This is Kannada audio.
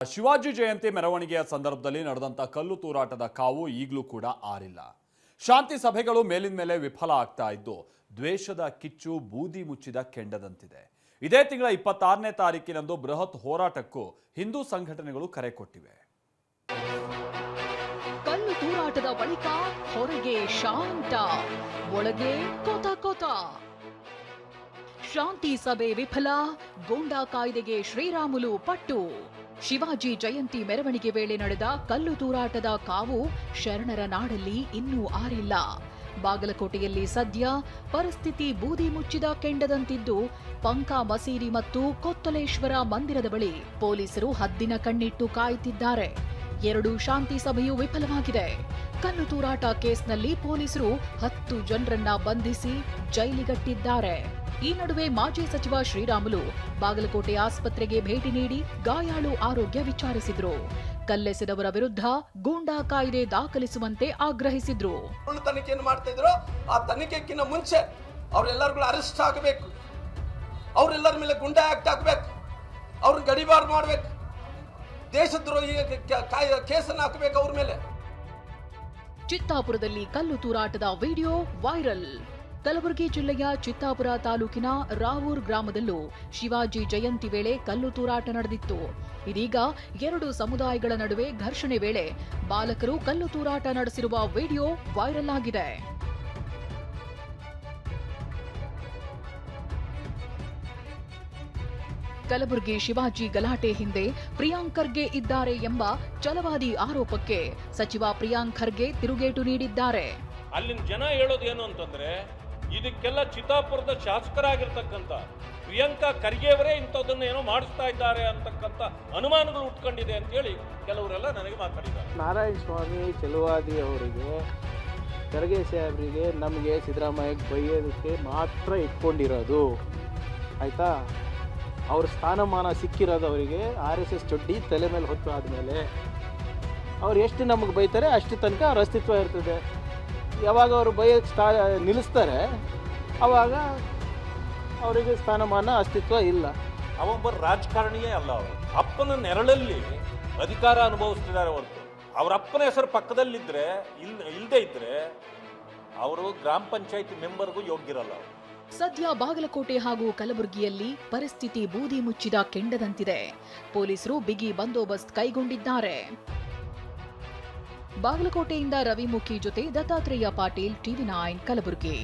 ಶಿವಾಜಿ ಜಯಂತಿ ಮೆರವಣಿಗೆಯ ಸಂದರ್ಭದಲ್ಲಿ ನಡೆದಂತ ಕಲ್ಲು ತೂರಾಟದ ಕಾವು ಈಗಲೂ ಕೂಡ ಆರಿಲ್ಲ. ಶಾಂತಿ ಸಭೆಗಳು ಮೇಲಿನ ಮೇಲೆ ವಿಫಲ ಆಗ್ತಾ ಇದ್ದು ದ್ವೇಷದ ಕಿಚ್ಚು ಬೂದಿ ಮುಚ್ಚಿದ ಕೆಂಡದಂತಿದೆ. ಇದೇ ತಿಂಗಳ 26ನೇ ತಾರೀಕಿನಂದು ಬೃಹತ್ ಹೋರಾಟಕ್ಕೂ ಹಿಂದೂ ಸಂಘಟನೆಗಳು ಕರೆ ಕೊಟ್ಟಿವೆ. ಕಲ್ಲು ತೂರಾಟದ ಬಳಿಕ ಹೊರಗೆ ಶಾಂತ, ಒಳಗೆ ಕೊತ ಕೊತ. ಶಾಂತಿ ಸಭೆ ವಿಫಲ, ಗೂಂಡಾ ಕಾಯ್ದೆಗೆ ಶ್ರೀರಾಮುಲು ಪಟ್ಟು. ಶಿವಾಜಿ ಜಯಂತಿ ಮೆರವಣಿಗೆ ವೇಳೆ ನಡೆದ ಕಲ್ಲು ತೂರಾಟದ ಕಾವು ಶರಣರ ನಾಡಲ್ಲಿ ಇನ್ನೂ ಆರಿಲ್ಲ. ಬಾಗಲಕೋಟೆಯಲ್ಲಿ ಸದ್ಯ ಪರಿಸ್ಥಿತಿ ಬೂದಿ ಮುಚ್ಚಿದ ಕೆಂಡದಂತಿದ್ದು, ಪಂಕ ಮಸೀದಿ ಮತ್ತು ಕೊತ್ತಲೇಶ್ವರ ಮಂದಿರದ ಬಳಿ ಪೊಲೀಸರು ಹದ್ದಿನ ಕಣ್ಣಿಟ್ಟು ಕಾಯುತ್ತಿದ್ದಾರೆ. 2 ಶಾಂತಿ ಸಭೆಯೂ ವಿಫಲವಾಗಿದೆ. ಕಲ್ಲು ತೂರಾಟ ಕೇಸ್ನಲ್ಲಿ ಪೊಲೀಸರು 10 ಜನರನ್ನ ಬಂಧಿಸಿ ಜೈಲಿಗಟ್ಟಿದ್ದಾರೆ. ಈ ನಡುವೆ ಮಾಜಿ ಸಚಿವ ಶ್ರೀರಾಮುಲು ಬಾಗಲಕೋಟೆ ಆಸ್ಪತ್ರೆಗೆ ಭೇಟಿ ನೀಡಿ ಗಾಯಾಳು ಆರೋಗ್ಯ ವಿಚಾರಿಸಿದ್ರು. ಕಲ್ಲೆಸೆದವರ ವಿರುದ್ಧ ಗೂಂಡಾ ಕಾಯ್ದೆ ದಾಖಲಿಸುವಂತೆ ಆಗ್ರಹಿಸಿದ್ರು. ತನಿಖೆಯನ್ನು ಮಾಡ್ತಾ ಇದ್ರು. ಆ ತನಿಖೆಗಿಂತ ಮುಂಚೆ ಅವರೆಲ್ಲರಿಗೂ ಅರೆಸ್ಟ್ ಆಗಬೇಕು, ಅವರೆಲ್ಲರ ಮೇಲೆ ಗೂಂಡಾ ಆಕ್ಟ್ ಹಾಕಬೇಕು, ಅವ್ರನ್ನ ಗಡಿಪಾರು ಮಾಡಬೇಕು, ದೇಶದ್ರೋಹಿ ಕೇಸನ್ನು ಹಾಕಬೇಕು ಅವ್ರ ಮೇಲೆ. ಚಿತ್ತಾಪುರದಲ್ಲಿ ಕಲ್ಲು ತೂರಾಟದ ವಿಡಿಯೋ ವೈರಲ್. ಕಲಬುರಗಿ ಜಿಲ್ಲೆಯ ಚಿತ್ತಾಪುರ ತಾಲೂಕಿನ ರಾವೂರ್ ಗ್ರಾಮದಲ್ಲೂ ಶಿವಾಜಿ ಜಯಂತಿ ವೇಳೆ ಕಲ್ಲು ತೂರಾಟ ನಡೆದಿತ್ತು. ಇದೀಗ 2 ಸಮುದಾಯಗಳ ನಡುವೆ ಘರ್ಷಣೆ ವೇಳೆ ಬಾಲಕರು ಕಲ್ಲು ತೂರಾಟ ನಡೆಸಿರುವ ವಿಡಿಯೋ ವೈರಲ್ ಆಗಿದೆ. ಕಲಬುರಗಿ ಶಿವಾಜಿ ಗಲಾಟೆ ಹಿಂದೆ ಪ್ರಿಯಾಂಕ್ ಖರ್ಗೆ ಇದ್ದಾರೆ ಎಂಬ ಛಲವಾದಿ ಆರೋಪಕ್ಕೆ ಸಚಿವ ಪ್ರಿಯಾಂಕ್ ಖರ್ಗೆ ತಿರುಗೇಟು ನೀಡಿದ್ದಾರೆ. ಅಲ್ಲಿನ ಜನ ಹೇಳೋದೇನು ಅಂತಂದ್ರೆ, ಇದಕ್ಕೆಲ್ಲ ಚಿತ್ತಾಪುರದ ಶಾಸಕರಾಗಿರ್ತಕ್ಕಂಥ ಪ್ರಿಯಾಂಕಾ ಖರ್ಗೆ ಅವರೇ ಇಂಥದ್ದನ್ನು ಏನೋ ಮಾಡಿಸ್ತಾ ಇದ್ದಾರೆ ಅಂತಕ್ಕಂಥ ಅನುಮಾನಗಳು ಉಟ್ಕೊಂಡಿದೆ ಅಂತ ಹೇಳಿ ಕೆಲವರೆಲ್ಲ ನನಗೆ ಮಾತಾಡಿದ್ದಾರೆ. ನಾರಾಯಣ ಸ್ವಾಮಿ ಛಲವಾದಿ ಅವರಿಗೆ, ಖರ್ಗೆ ಸಾಹೇಬರಿಗೆ, ನಮಗೆ ಸಿದ್ದರಾಮಯ್ಯ ಬೈಯೋದಕ್ಕೆ ಮಾತ್ರ ಇಟ್ಕೊಂಡಿರೋದು ಆಯ್ತಾ. ಅವ್ರ ಸ್ಥಾನಮಾನ ಸಿಕ್ಕಿರೋದು ಅವರಿಗೆ RSS ಚೊಡ್ಡಿ ತಲೆ ಮೇಲೆ ಹೊತ್ತು ಆದಮೇಲೆ ಅವ್ರು ಎಷ್ಟು ನಮಗೆ ಬೈತಾರೆ ಅಷ್ಟು ತನಕ ಅವ್ರ ಅಸ್ತಿತ್ವ ಇರ್ತದೆ. ಯಾವಾಗ ಅವರು ಬೈಯೋಕ್ಕೆ ನಿಲ್ಲಿಸ್ತಾರೆ ಆವಾಗ ಅವರಿಗೆ ಸ್ಥಾನಮಾನ ಅಸ್ತಿತ್ವ ಇಲ್ಲ. ಅವೊಬ್ಬ ರಾಜಕಾರಣಿಯೇ ಅಲ್ಲ, ಅವರು ಅಪ್ಪನ ನೆರಳಲ್ಲಿ ಅಧಿಕಾರ ಅನುಭವಿಸ್ತಿದ್ದಾರೆ ಹೊರತು ಅವರ ಅಪ್ಪನ ಹೆಸರು ಪಕ್ಕದಲ್ಲಿದ್ದರೆ ಇಲ್ಲದೆ ಇದ್ದರೆ ಅವರು ಗ್ರಾಮ ಪಂಚಾಯತಿ ಮೆಂಬರ್ಗೂ ಯೋಗ್ಯರಲ್ಲ. ಸದ್ಯ ಬಾಗಲಕೋಟೆ ಹಾಗೂ ಕಲಬುರಗಿಯಲ್ಲಿ ಪರಿಸ್ಥಿತಿ ಬೂದಿ ಮುಚ್ಚಿದ ಕೆಂಡದಂತಿದೆ. ಪೊಲೀಸರು ಬಿಗಿ ಬಂದೋಬಸ್ತ್ ಕೈಗೊಂಡಿದ್ದಾರೆ. ಬಾಗಲಕೋಟೆಯಿಂದ ರವಿಮುಖಿ ಜೊತೆ ದತ್ತಾತ್ರೇಯ ಪಾಟೀಲ್, TV9 ಕಲಬುರಗಿ.